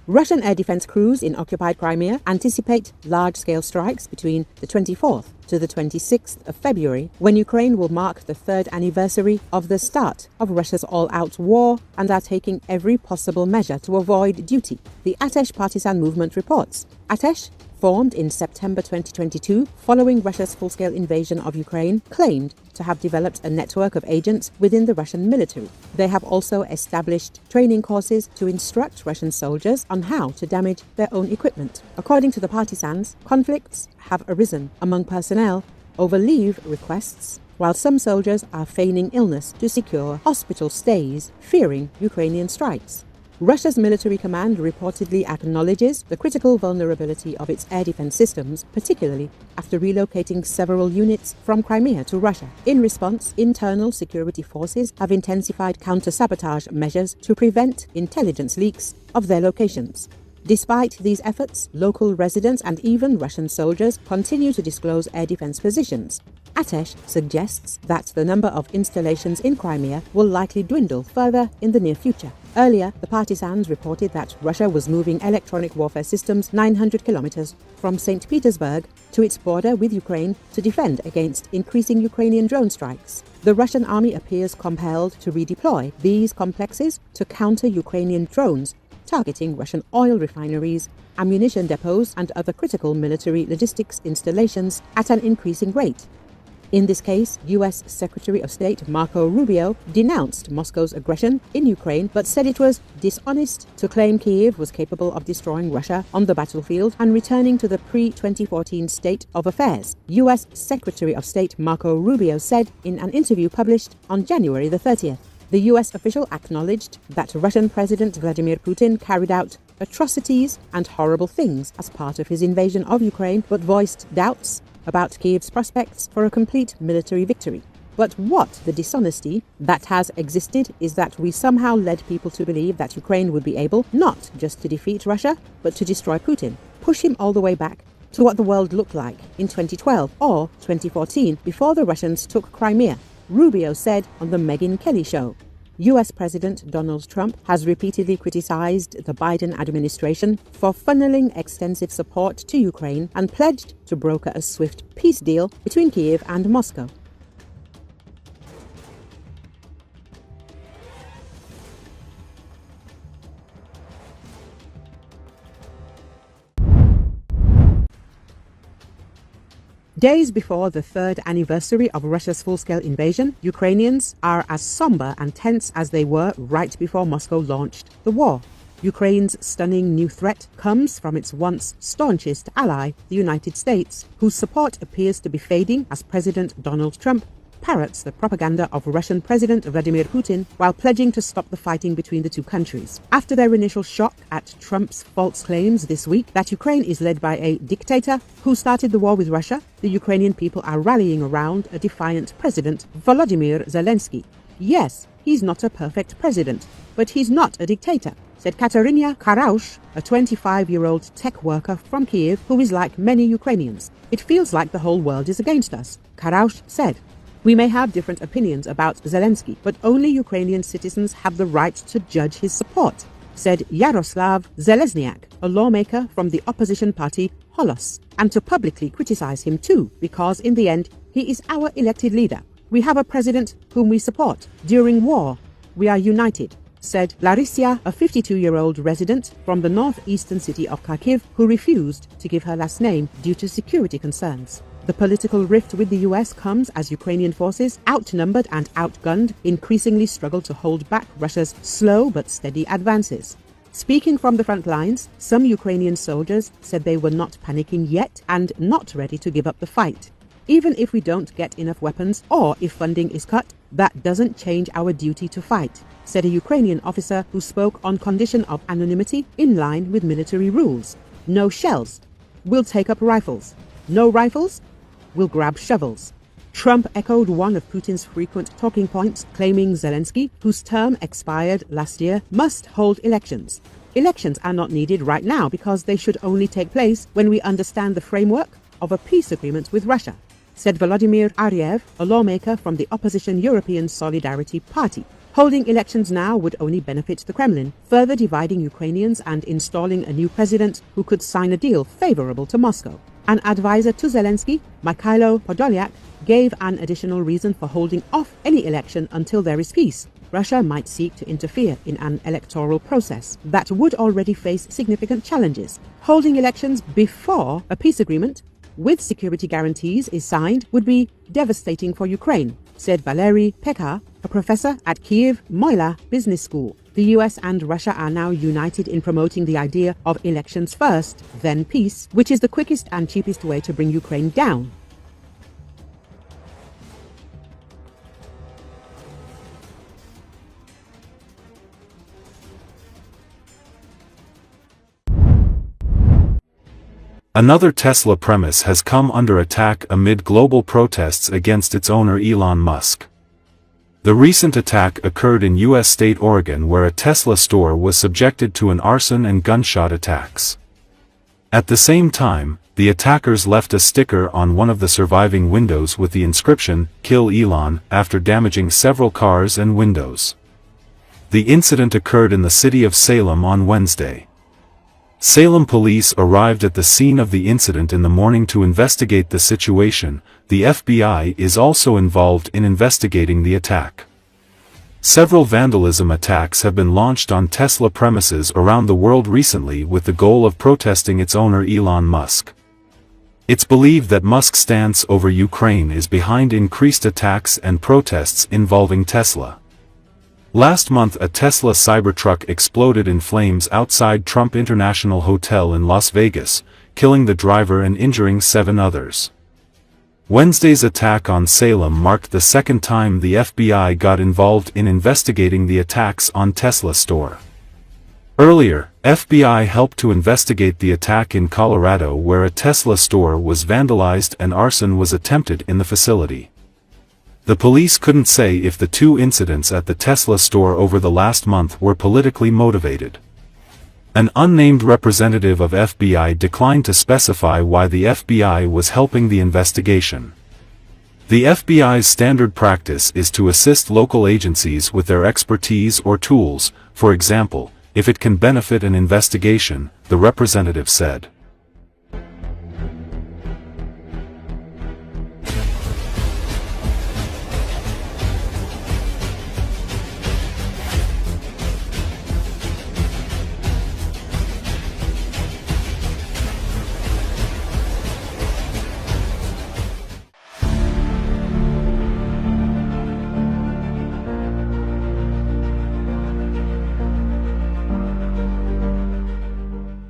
Russian air defense crews in occupied Crimea anticipate large-scale strikes between the 24th to the 26th of February, when Ukraine will mark the 3rd anniversary of the start of Russia's all-out war, and are taking every possible measure to avoid duty, the Atesh partisan movement reports. Atesh, formed in September 2022 following Russia's full-scale invasion of Ukraine, claimed to have developed a network of agents within the Russian military. They have also established training courses to instruct Russian soldiers on how to damage their own equipment. According to the partisans, conflicts have arisen among personnel over leave requests, while some soldiers are feigning illness to secure hospital stays, fearing Ukrainian strikes. Russia's military command reportedly acknowledges the critical vulnerability of its air defense systems, particularly after relocating several units from Crimea to Russia. In response, internal security forces have intensified counter-sabotage measures to prevent intelligence leaks of their locations. Despite these efforts, local residents and even Russian soldiers continue to disclose air defense positions. Atesh suggests that the number of installations in Crimea will likely dwindle further in the near future. Earlier, the partisans reported that Russia was moving electronic warfare systems 900 kilometers from St. Petersburg to its border with Ukraine to defend against increasing Ukrainian drone strikes. The Russian army appears compelled to redeploy these complexes to counter Ukrainian drones targeting Russian oil refineries, ammunition depots, and other critical military logistics installations at an increasing rate. In this case, U.S. Secretary of State Marco Rubio denounced Moscow's aggression in Ukraine, but said it was dishonest to claim Kyiv was capable of destroying Russia on the battlefield and returning to the pre-2014 state of affairs. U.S. Secretary of State Marco Rubio said in an interview published on January the 30th. The U.S. official acknowledged that Russian President Vladimir Putin carried out atrocities and horrible things as part of his invasion of Ukraine, but voiced doubts about Kyiv's prospects for a complete military victory. But what the dishonesty that has existed is that we somehow led people to believe that Ukraine would be able not just to defeat Russia, but to destroy Putin, push him all the way back to what the world looked like in 2012 or 2014 before the Russians took Crimea, Rubio said on the Megyn Kelly show. U.S. President Donald Trump has repeatedly criticized the Biden administration for funneling extensive support to Ukraine and pledged to broker a swift peace deal between Kyiv and Moscow. Days before the 3rd anniversary of Russia's full-scale invasion, Ukrainians are as somber and tense as they were right before Moscow launched the war. Ukraine's stunning new threat comes from its once staunchest ally, the United States, whose support appears to be fading as President Donald Trump parrots the propaganda of Russian President Vladimir Putin while pledging to stop the fighting between the two countries. After their initial shock at Trump's false claims this week that Ukraine is led by a dictator who started the war with Russia, the Ukrainian people are rallying around a defiant President, Volodymyr Zelensky. Yes, he's not a perfect president, but he's not a dictator, said Katarina Karaush, a 25-year-old tech worker from Kiev who is like many Ukrainians. It feels like the whole world is against us, Karaush said. We may have different opinions about Zelensky, but only Ukrainian citizens have the right to judge his support, said Yaroslav Zelezniak, a lawmaker from the opposition party Holos, and to publicly criticize him too, because in the end, he is our elected leader. We have a president whom we support. During war, we are united, said Larisia, a 52-year-old resident from the northeastern city of Kharkiv, who refused to give her last name due to security concerns. The political rift with the US comes as Ukrainian forces, outnumbered and outgunned, increasingly struggle to hold back Russia's slow but steady advances. Speaking from the front lines, some Ukrainian soldiers said they were not panicking yet and not ready to give up the fight. Even if we don't get enough weapons or if funding is cut, that doesn't change our duty to fight, said a Ukrainian officer who spoke on condition of anonymity in line with military rules. No shells. We'll take up rifles. No rifles? We'll grab shovels. Trump echoed one of Putin's frequent talking points, claiming Zelensky, whose term expired last year, must hold elections. Elections are not needed right now because they should only take place when we understand the framework of a peace agreement with Russia, said Volodymyr Ariev, a lawmaker from the opposition European Solidarity Party. Holding elections now would only benefit the Kremlin, further dividing Ukrainians and installing a new president who could sign a deal favorable to Moscow. An advisor to Zelensky, Mikhailo Podolyak, gave an additional reason for holding off any election until there is peace. Russia might seek to interfere in an electoral process that would already face significant challenges. Holding elections before a peace agreement with security guarantees is signed would be devastating for Ukraine, said Valery Pekar, a professor at Kyiv Mohyla Business School. The US and Russia are now united in promoting the idea of elections first, then peace, which is the quickest and cheapest way to bring Ukraine down. Another Tesla premise has come under attack amid global protests against its owner Elon Musk. The recent attack occurred in U.S. state Oregon, where a Tesla store was subjected to an arson and gunshot attacks. At the same time, the attackers left a sticker on one of the surviving windows with the inscription, "Kill Elon," after damaging several cars and windows. The incident occurred in the city of Salem on Wednesday. Salem police arrived at the scene of the incident in the morning to investigate the situation. The FBI is also involved in investigating the attack. Several vandalism attacks have been launched on Tesla premises around the world recently with the goal of protesting its owner Elon Musk. It's believed that Musk's stance over Ukraine is behind increased attacks and protests involving Tesla. Last month, a Tesla Cybertruck exploded in flames outside Trump International Hotel in Las Vegas, killing the driver and injuring 7 others. Wednesday's attack on Salem marked the second time the FBI got involved in investigating the attacks on Tesla store. Earlier, FBI helped to investigate the attack in Colorado, where a Tesla store was vandalized and arson was attempted in the facility. The police couldn't say if the 2 incidents at the Tesla store over the last month were politically motivated. An unnamed representative of FBI declined to specify why the FBI was helping the investigation. The FBI's standard practice is to assist local agencies with their expertise or tools, for example, if it can benefit an investigation, the representative said.